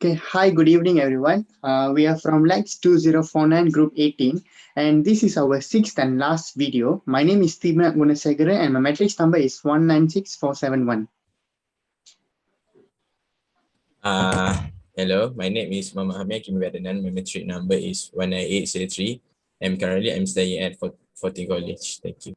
Okay, hi, good evening, everyone. We are from LAX2049 Group 18, and this is our sixth and last video. My name is Steven Gunasegara, and my matrix number is 196471. Hello, my name is Muhammad Hamia Kimwadanan. My matric number is 19803. And currently I'm studying at 40 College. Thank you.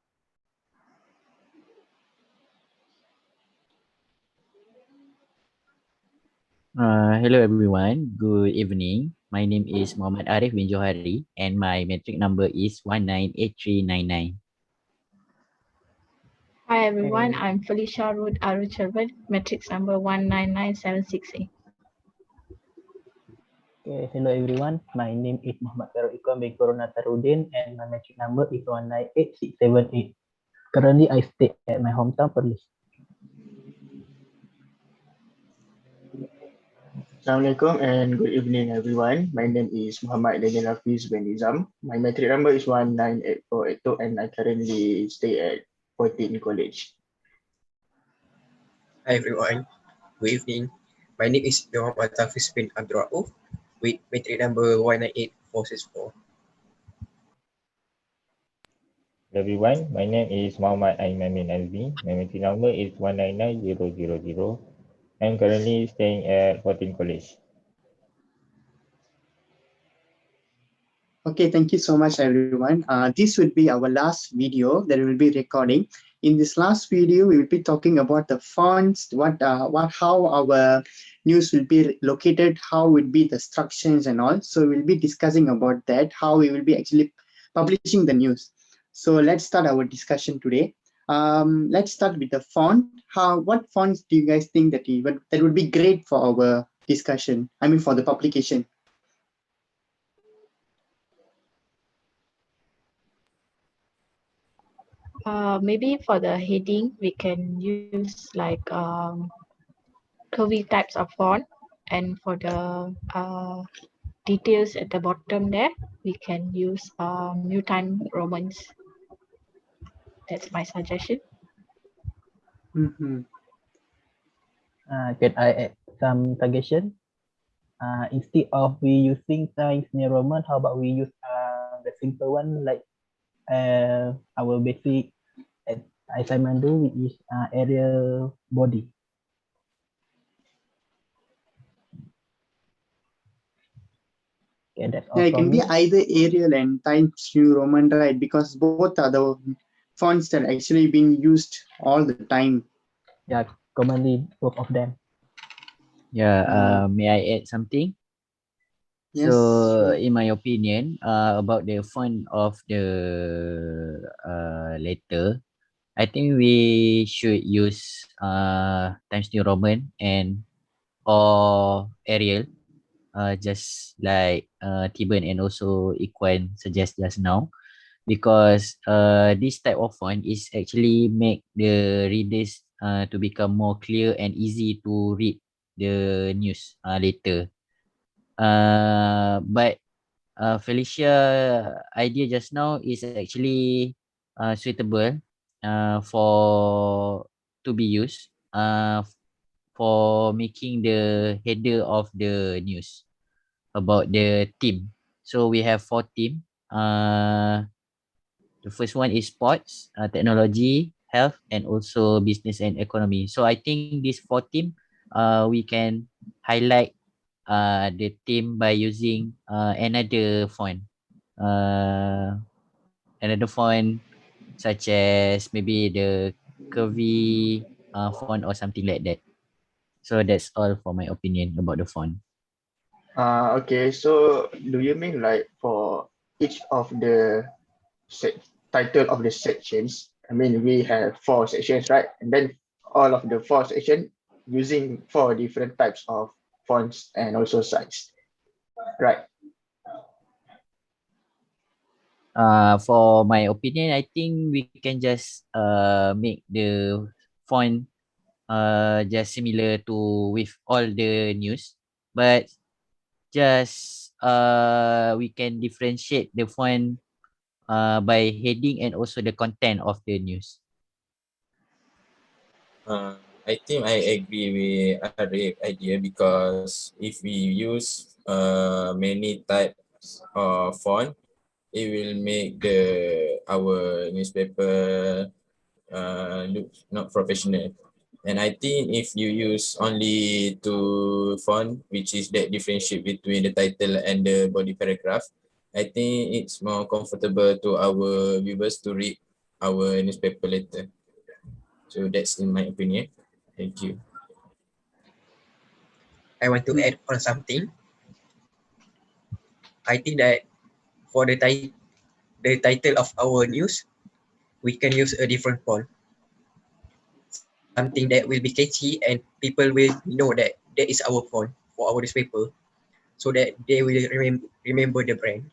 Hello everyone, good evening. My name is Muhammad Arif bin Johari and my metric number is 198399. Hi everyone, I'm Felicia Rood Aruchelvan, matrix number 199768. Okay, hello everyone. My name is Muhammad Farooq Ikram bin Corona Tarudin and my matric number is 198678. Currently, I stay at my hometown, Perlis. Assalamualaikum and good evening everyone. My name is Muhammad Daniel Hafiz bin Nizam. My matric number is 198482 and I currently stay at 14 College. Hi everyone, good evening. My name is Muhammad Hafiz bin Abdul Rauf with matric number 198464. Everyone, my name is Muhammad Aiman bin Azmi. My matric number is 199000. I'm currently staying at 14 College. Okay, thank you so much, everyone. This would be our last video that we will be recording. In this last video, we will be talking about the fonts, how our news will be located, how would be the structures and all. So we'll be discussing about that, how we will be actually publishing the news. So let's start our discussion today. Let's start with the font. What fonts do you guys think that would be great for our discussion? I mean, for the publication. Maybe for the heading, we can use like curvy types of font, and for the details at the bottom there, we can use New Time Romans. That's my suggestion. Mm-hmm. Can I add some suggestion? Instead of we using Times New Roman, how about we use the simple one like our basic assignment do, which is area body. Okay, that's all Yeah, it from can be me. either Arial and Times New Roman, right? Because both are the fonts that are actually being used all the time. Yeah, commonly both of them. Yeah, may I add something? Yes. So, in my opinion, about the font of the letter, I think we should use Times New Roman and or Arial, just like Tiban and also Iquan suggest just now, because this type of font is actually make the readers to become more clear and easy to read the news later. But Felicia idea just now is actually suitable for to be used for making the header of the news about the team. So we have 4 team. The first one is sports, technology, health, and also business and economy. So I think this 4 team, we can highlight the team by using another font. Another font such as maybe the curvy font or something like that. So that's all for my opinion about the font. Okay, so do you mean like for each of the title of the sections? I mean, we have 4 sections, right? And then all of the 4 sections using 4 different types of fonts and also size, right? For my opinion, I think we can just make the font just similar to with all the news, but just we can differentiate the font by heading and also the content of the news. I think I agree with Arif idea because if we use many types of font, it will make our newspaper look not professional. And I think if you use only two font, which is that differentiate between the title and the body paragraph, I think it's more comfortable to our viewers to read our newspaper later. So that's in my opinion. Thank you. I want to add on something. I think that for the title of our news, we can use a different font, something that will be catchy and people will know that that is our font for our newspaper, so that they will remember the brand.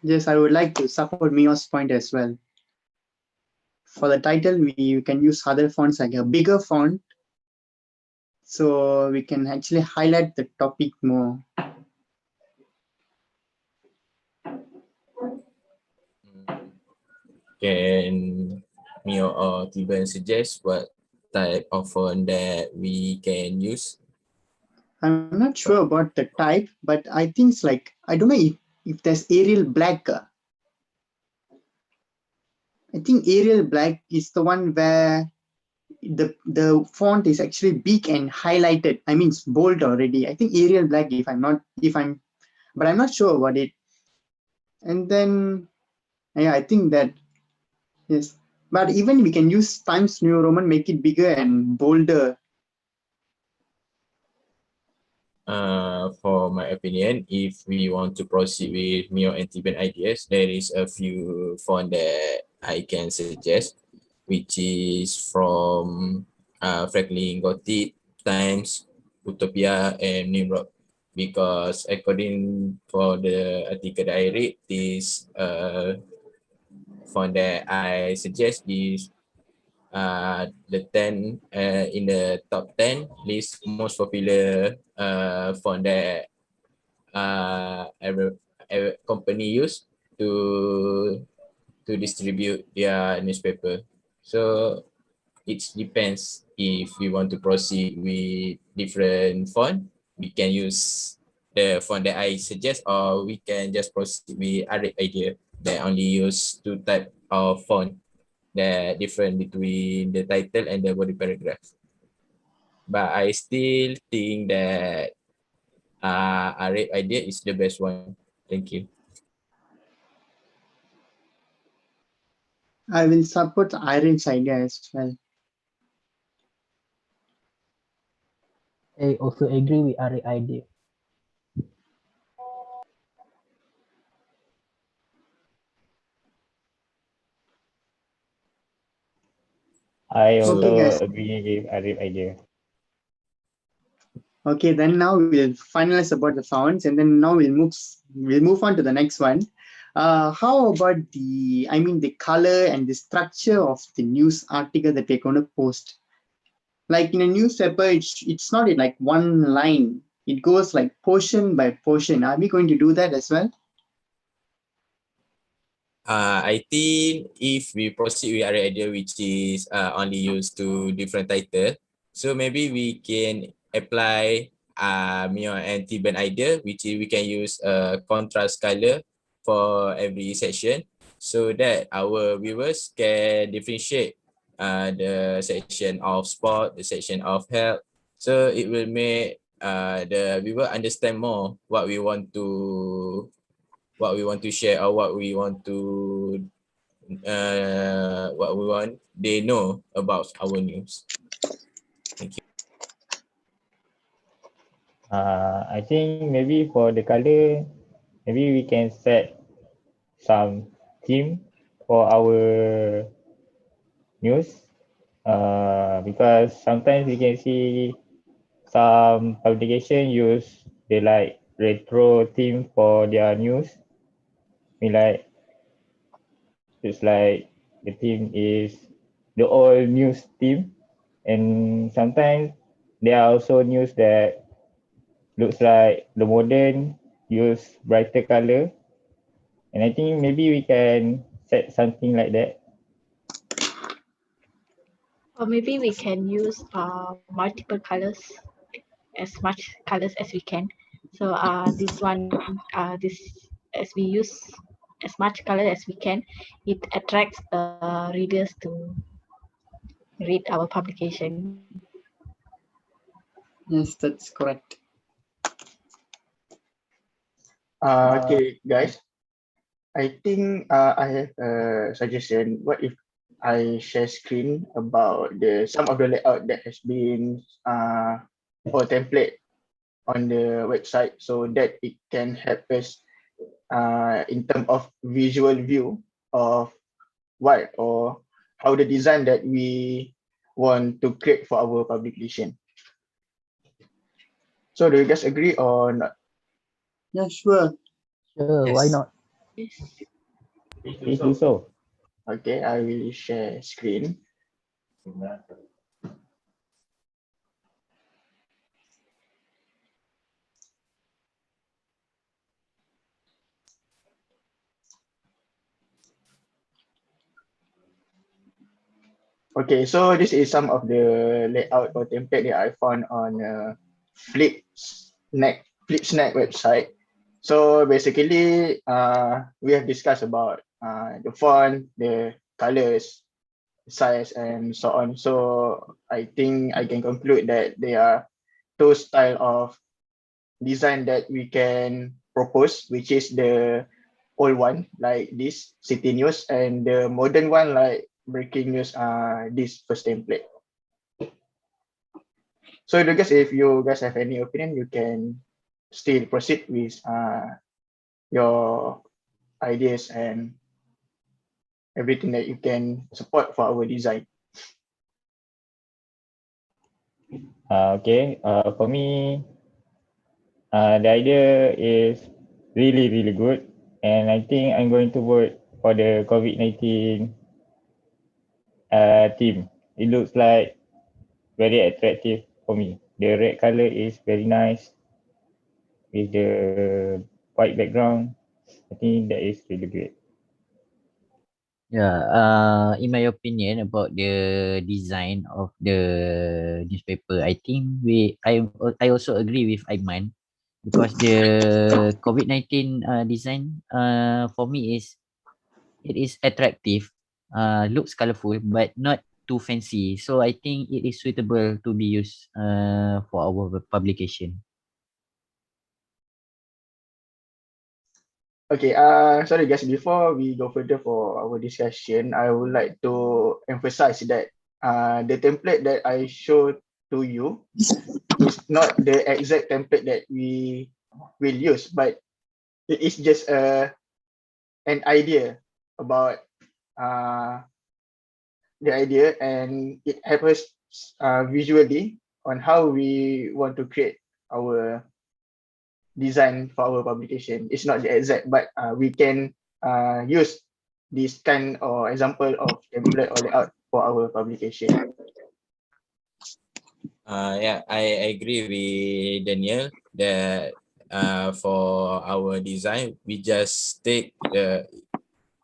Yes, I would like to support Mio's point as well. For the title, we can use other fonts like a bigger font, so we can actually highlight the topic more. Can Mio or Tiban suggest what type of font that we can use? I'm not sure about the type, but I think it's like, I don't know if there's Arial Black. I think Arial Black is the one where the font is actually big and highlighted. I mean, it's bold already. I think Arial Black, but I'm not sure about it. And then, yeah, I think that, yes. But even we can use Times New Roman, make it bigger and bolder. For my opinion, if we want to proceed with Mio and Tiban ideas, there is a few font that I can suggest, which is from Franklin Gothic, Times, Utopia, and Nimrod. Because according for the article that I read, this font that I suggest is the 10 in the top 10 list most popular font that every company use to distribute their newspaper. So it depends if we want to proceed with different font, we can use the font that I suggest, or we can just proceed with other idea that only use two type of font that different between the title and the body paragraph. But I still think that Arif idea is the best one. Thank you. I will support Iron's idea as well. I also agree with Ari idea. I Okay, also guys. agree with Arif idea. Okay, then now we'll finalize about the fonts, and then now we'll move on to the next one. How about the color and the structure of the news article that we're going to post? Like in a newspaper, it's not in like one line. It goes like portion by portion. Are we going to do that as well? I think if we proceed with our idea, which is only used to different title, so maybe we can apply Mio and Tiban idea, which is we can use a contrast color for every section, so that our viewers can differentiate the section of sport, the section of health. So it will make the viewer understand more what we want to share, or what we want they know about our news. Thank you. I think maybe for the color, maybe we can set some theme for our news. Because sometimes we can see some publication use the like retro theme for their news. I mean, like it's like the theme is the old news theme, and sometimes there are also news that looks like the modern use brighter color, and I think maybe we can set something like that. Or maybe we can use multiple colors, as much colors as we can. So this one, this as we use as much color as we can, it attracts the readers to read our publication. Yes, that's correct. Okay, guys. I think I have a suggestion. What if I share screen about some of the layout that has been or template on the website, so that it can help us in terms of visual view of what or how the design that we want to create for our publication. So do you guys agree or not? Yeah, sure. Sure, why Yes. not? Yes. Please do so. Okay, I will share screen. Okay, so this is some of the layout or template that I found on Flipsnack website. So basically, we have discussed about the font, the colors, size, and so on. So I think I can conclude that there are two style of design that we can propose, which is the old one like this city news, and the modern one like breaking news, this first template. So I guess if you guys have any opinion, you can still proceed with your ideas and everything that you can support for our design. Okay. For me, the idea is really good, and I think I'm going to vote for the COVID-19 theme. It looks like very attractive for me. The red color is very nice with the white background. I think that is really great. Yeah, in my opinion about the design of the newspaper, I think I also agree with Aiman because the COVID-19 design for me is it is attractive, looks colorful but not too fancy. So I think it is suitable to be used for our publication. Okay, sorry guys, before we go further for our discussion, I would like to emphasize that the template that I showed to you is not the exact template that we will use, but it is just an idea about uh, the idea, and it helps us visually on how we want to create our design for our publication. It's not the exact, but we can use this kind or example of template or layout for our publication. Yeah, I agree with Daniel that for our design, we just take the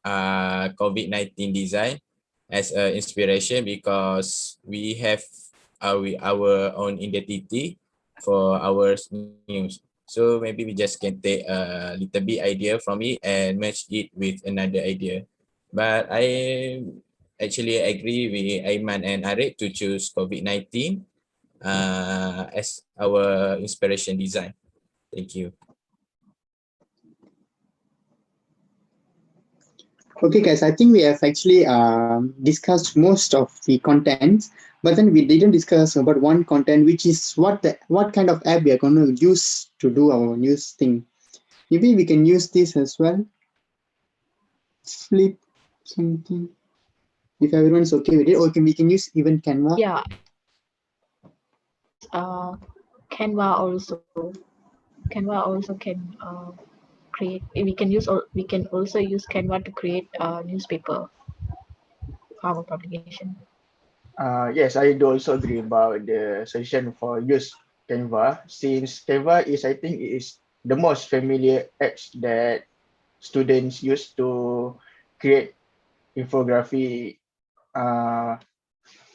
COVID-19 design as an inspiration because we have our own identity for our news. So maybe we just can take a little bit idea from it and match it with another idea. But I actually agree with Aiman and Arif to choose COVID-19 as our inspiration design. Thank you. Okay, guys, I think we have actually discussed most of the contents, but then we didn't discuss about one content, which is what kind of app we are going to use to do our news thing. Maybe we can use this as well. Flip something. If everyone's okay with it, or we can use even Canva. Yeah. Canva also. Canva also can create. We can also use Canva to create a newspaper for our publication. Yes, I do also agree about the suggestion for use Canva, since Canva is, I think, it is the most familiar apps that students use to create infography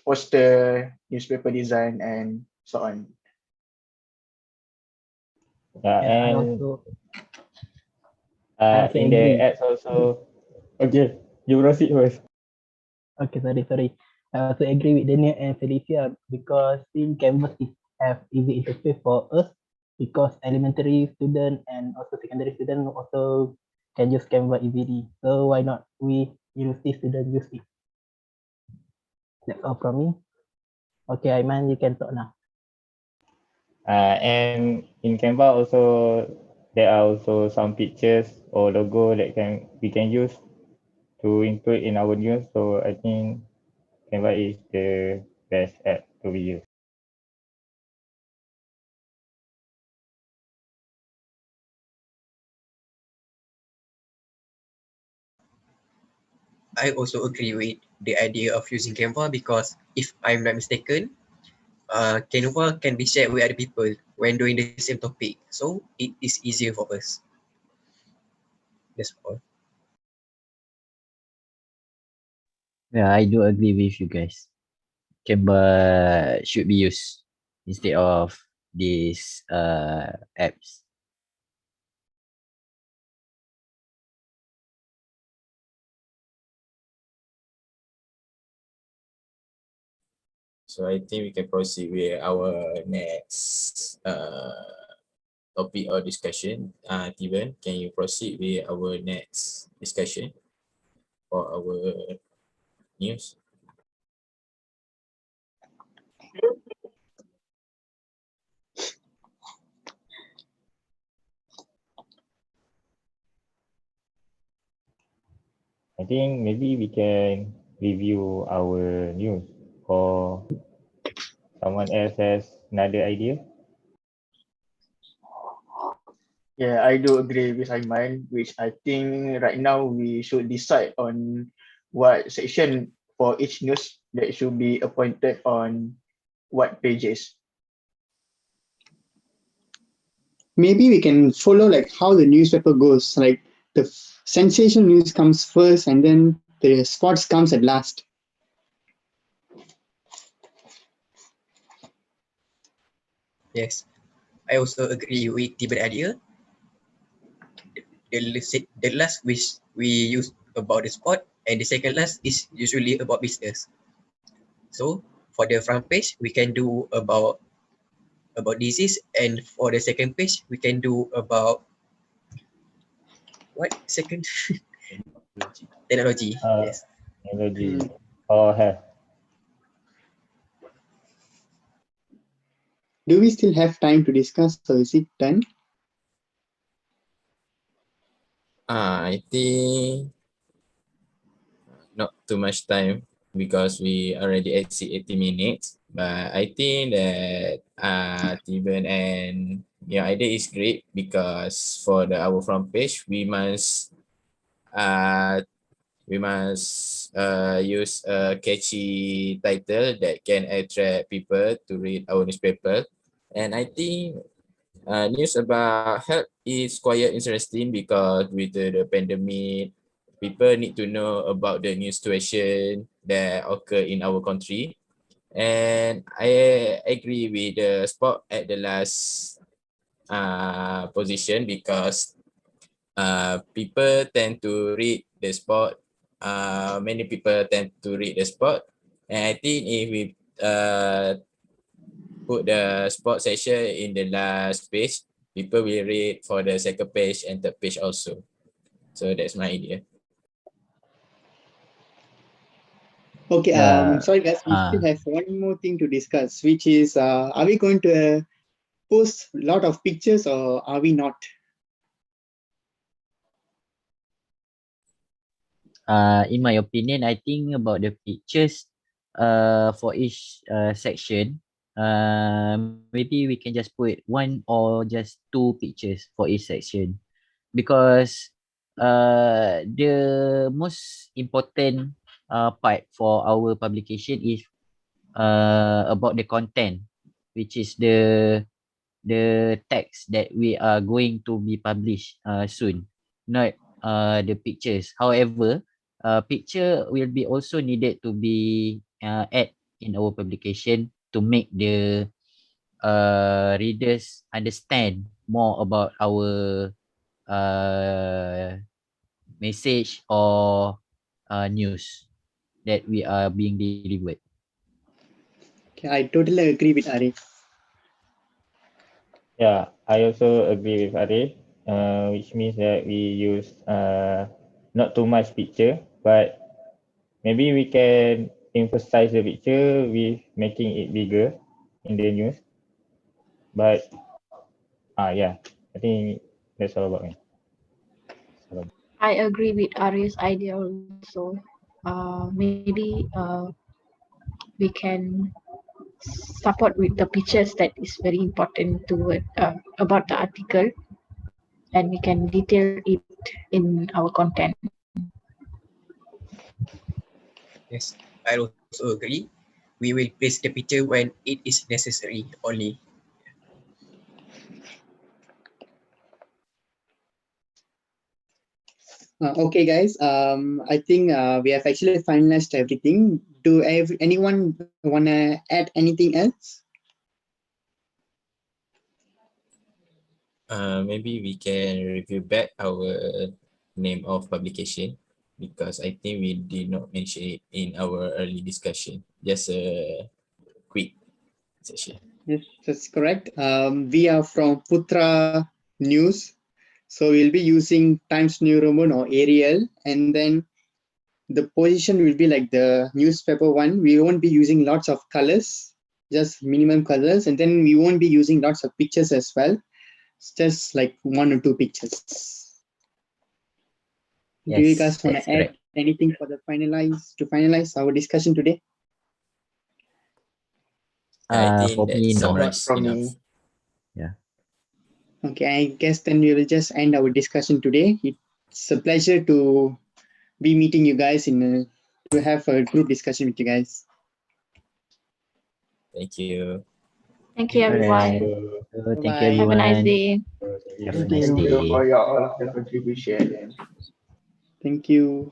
poster, newspaper design, and so on. Yeah, Yeah, I and also I also in the agree. ads also. Okay, you proceed first. Okay, sorry. I also agree with Daniel and Felicia because in Canvas it have easy interface for us because elementary student and also secondary student also can use Canva easily. So why not we university student use it? That's all from me. Okay, Aiman, you can talk now. And in Canva also there are also some pictures or logo that we can use to include in our news. So I think Canva is the best app to be used. I also agree with the idea of using Canva because if I'm not mistaken, Canva can be shared with other people when doing the same topic. So it is easier for us. That's all. Yeah, I do agree with you guys. Canva should be used instead of these apps. So I think we can proceed with our next topic or discussion. Steven, can you proceed with our next discussion for our news? I think maybe we can review our news or someone else has another idea. Yeah, I do agree with Aiman, which I think right now we should decide on what section for each news that should be appointed on what pages. Maybe we can follow like how the newspaper goes. Like the sensational news comes first, and then the sports comes at last. Yes, I also agree with the idea. The last which we use about the sport and the second last is usually about business. So for the front page, we can do about disease, and for the second page, we can do about what second technology. Yes. Technology Mm. or health. Do we still have time to discuss, or is it done? I think not too much time because we already exceed 80 minutes. But I think that Steven and your idea is great because for our front page uh we must use a catchy title that can attract people to read our newspaper. And I think news about health is quite interesting because with the pandemic, people need to know about the new situation that occur in our country. And I agree with the spot at the last position because people tend to read the sport. Many people tend to read the sport. And I think if we put the sport section in the last page, people will read for the second page and third page also. So that's my idea. Okay. Yeah. Sorry guys, we still have one more thing to discuss, which is are we going to post a lot of pictures or are we not? In my opinion, I think about the pictures for each section, maybe we can just put one or just two pictures for each section because the most important part for our publication is about the content, which is the text that we are going to be published soon, not the pictures. However, picture will be also needed to be add in our publication to make the readers understand more about our message or news that we are being delivered. Okay, I totally agree with Arif. Yeah, I also agree with Arif, which means that we use not too much picture, but maybe we can emphasize the picture with making it bigger in the news. But yeah, I think that's all about me. I agree with Ari's idea also. Maybe we can support with the pictures that is very important to about the article, and we can detail it in our content. Yes, I also agree. We will place the picture when it is necessary only. Okay, guys. I think we have actually finalized everything. Do anyone wanna add anything else? Maybe we can review back our name of publication because I think we did not mention it in our early discussion. Just a quick session. Yes, that's correct. We are from Putra News, so we'll be using Times New Roman or Arial, and then the position will be like the newspaper one. We won't be using lots of colors, just minimum colors, and then we won't be using lots of pictures as well. It's just like 1 or 2 pictures. Do you guys Yes, want that's to add correct. anything for the finalize our discussion today? I think For that me, no. Not summarized from enough. me. Okay, I guess then we will just end our discussion today. It's a pleasure to be meeting you guys to have a group discussion with you guys. Thank you. Thank you, Alright. everyone. So thank Bye-bye. you, Have a nice everyone. day. Have a Thank nice you day. for your all of the contribution. Thank you.